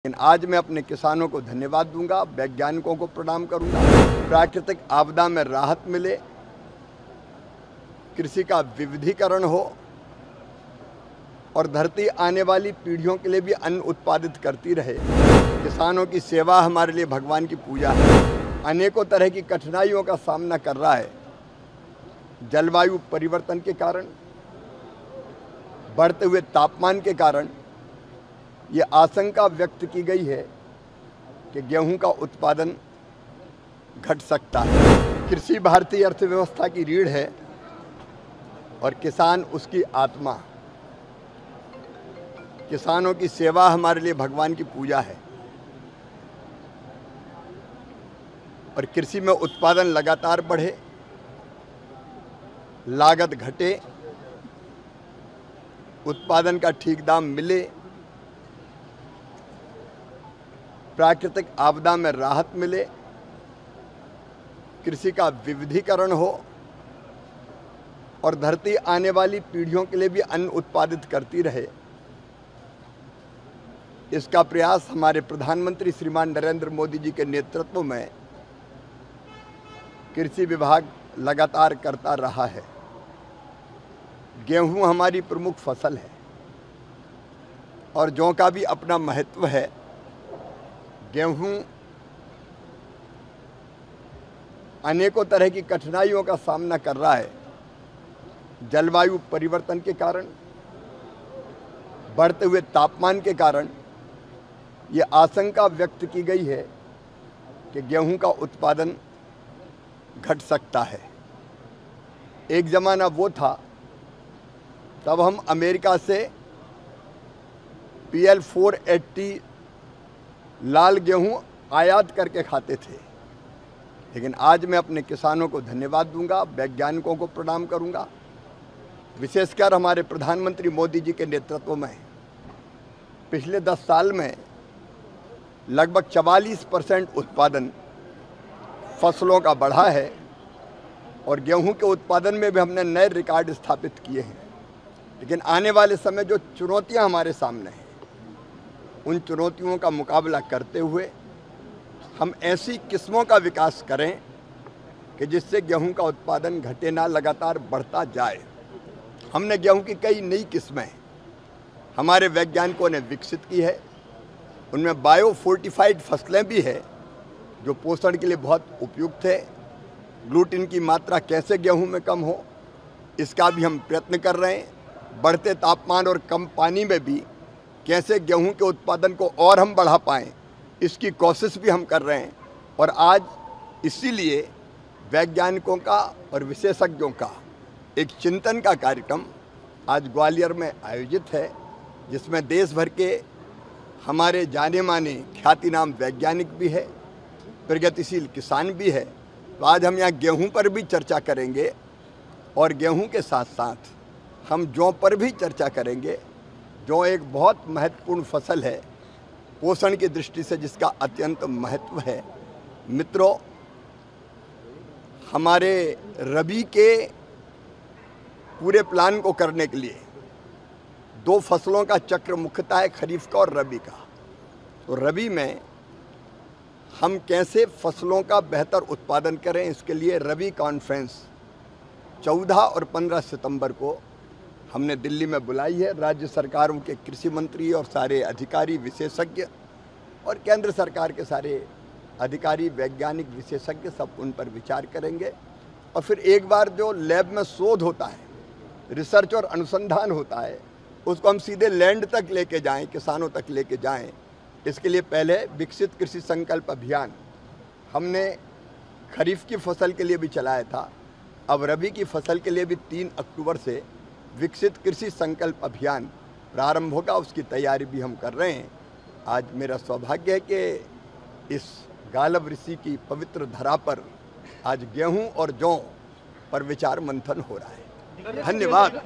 लेकिन आज मैं अपने किसानों को धन्यवाद दूंगा, वैज्ञानिकों को प्रणाम करूंगा। प्राकृतिक आपदा में राहत मिले, कृषि का विविधीकरण हो और धरती आने वाली पीढ़ियों के लिए भी अन्न उत्पादित करती रहे। किसानों की सेवा हमारे लिए भगवान की पूजा है। अनेकों तरह की कठिनाइयों का सामना कर रहा है। जलवायु परिवर्तन के कारण, बढ़ते हुए तापमान के कारण ये आशंका व्यक्त की गई है कि गेहूं का उत्पादन घट सकता है। कृषि भारतीय अर्थव्यवस्था की रीढ़ है और किसान उसकी आत्मा। किसानों की सेवा हमारे लिए भगवान की पूजा है और कृषि में उत्पादन लगातार बढ़े, लागत घटे, उत्पादन का ठीक दाम मिले, प्राकृतिक आपदा में राहत मिले, कृषि का विविधीकरण हो और धरती आने वाली पीढ़ियों के लिए भी अन्न उत्पादित करती रहे। इसका प्रयास हमारे प्रधानमंत्री श्रीमान नरेंद्र मोदी जी के नेतृत्व में कृषि विभाग लगातार करता रहा है। गेहूं हमारी प्रमुख फसल है और जौ का भी अपना महत्व है। गेहूं अनेकों तरह की कठिनाइयों का सामना कर रहा है। जलवायु परिवर्तन के कारण, बढ़ते हुए तापमान के कारण ये आशंका व्यक्त की गई है कि गेहूं का उत्पादन घट सकता है। एक ज़माना वो था तब हम अमेरिका से PL 480 लाल गेहूं आयात करके खाते थे। लेकिन आज मैं अपने किसानों को धन्यवाद दूंगा, वैज्ञानिकों को प्रणाम करूंगा। विशेषकर हमारे प्रधानमंत्री मोदी जी के नेतृत्व में पिछले 10 साल में लगभग 44% उत्पादन फसलों का बढ़ा है और गेहूं के उत्पादन में भी हमने नए रिकॉर्ड स्थापित किए हैं। लेकिन आने वाले समय जो चुनौतियां हमारे सामने हैं, उन चुनौतियों का मुकाबला करते हुए हम ऐसी किस्मों का विकास करें कि जिससे गेहूं का उत्पादन घटे ना, लगातार बढ़ता जाए। हमने गेहूं की कई नई किस्में हमारे वैज्ञानिकों ने विकसित की है। उनमें बायो फोर्टिफाइड फसलें भी है जो पोषण के लिए बहुत उपयुक्त है। ग्लूटीन की मात्रा कैसे गेहूं में कम हो, इसका भी हम प्रयत्न कर रहे हैं। बढ़ते तापमान और कम पानी में भी कैसे गेहूं के उत्पादन को और हम बढ़ा पाएं, इसकी कोशिश भी हम कर रहे हैं। और आज इसीलिए वैज्ञानिकों का और विशेषज्ञों का एक चिंतन का कार्यक्रम आज ग्वालियर में आयोजित है, जिसमें देश भर के हमारे जाने माने ख्यातिनाम वैज्ञानिक भी है, प्रगतिशील किसान भी है। तो आज हम यहाँ गेहूं पर भी चर्चा करेंगे और गेहूं के साथ साथ हम जौ पर भी चर्चा करेंगे। जौ एक बहुत महत्वपूर्ण फसल है पोषण की दृष्टि से, जिसका अत्यंत महत्व है। मित्रों, हमारे रबी के पूरे प्लान को करने के लिए 2 फसलों का चक्र मुख्यतः है, खरीफ का और रबी का। तो रबी में हम कैसे फसलों का बेहतर उत्पादन करें, इसके लिए रबी कॉन्फ्रेंस 14 और 15 सितंबर को हमने दिल्ली में बुलाई है। राज्य सरकारों के कृषि मंत्री और सारे अधिकारी, विशेषज्ञ और केंद्र सरकार के सारे अधिकारी, वैज्ञानिक, विशेषज्ञ सब उन पर विचार करेंगे। और फिर एक बार जो लैब में शोध होता है, रिसर्च और अनुसंधान होता है, उसको हम सीधे लैंड तक लेके जाएं, किसानों तक लेके जाएं। इसके लिए पहले विकसित कृषि संकल्प अभियान हमने खरीफ की फसल के लिए भी चलाया था। अब रबी की फसल के लिए भी 3 अक्टूबर से विकसित कृषि संकल्प अभियान प्रारंभ होगा। उसकी तैयारी भी हम कर रहे हैं। आज मेरा सौभाग्य है कि इस गालब ऋषि की पवित्र धरा पर आज गेहूं और जौ पर विचार मंथन हो रहा है। धन्यवाद।